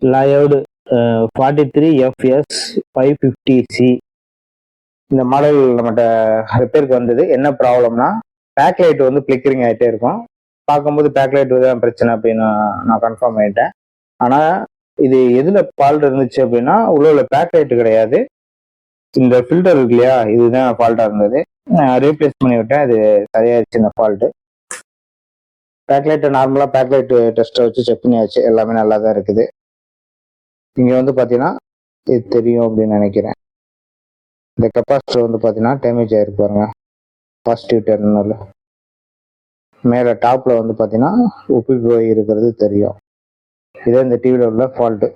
லயோடு 43FS550C இந்த model நம்மகிட்ட ரிப்பேருக்கு வந்தது. என்ன ப்ராப்ளம்னா பேக் லைட் வந்து ஃபிளிக்கரிங் ஆகிட்டே இருக்கும். பார்க்கும்போது பேக் லைட் தான் பிரச்சனை அப்படின்னு நான் கன்ஃபார்ம் பண்ணிட்டேன். ஆனால் இது எதில் ஃபால்ட் இருந்துச்சு அப்படின்னா உள்ள பேக் லைட் கிடையாது, இந்த ஃபில்டர் இருக்கு இல்லையா, இதுதான் ஃபால்ட்டாக இருந்தது. ரீப்ளேஸ் பண்ணி விட்டேன், இது சரியாயிடுச்சு இந்த ஃபால்ட்டு. பேக் லைட்டை நார்மலாக பேக் லைட் டெஸ்ட்டை வச்சு செக் பண்ணியாச்சு, எல்லாமே நல்லா தான் இருக்குது. இங்கே வந்து பார்த்தீங்கன்னா இது தெரியும் அப்படின்னு நினைக்கிறேன். இந்த கெப்பாசிட்டர் வந்து பார்த்தீங்கன்னா டேமேஜ் ஆகிருக்கு பாருங்க, பாசிட்டிவ் டெர்மினல் மேலே டாப்பில் வந்து பார்த்தீங்கன்னா உப்பி போய் இருக்கிறது தெரியும். இதே இந்த டிவியில் உள்ள ஃபால்ட்டு.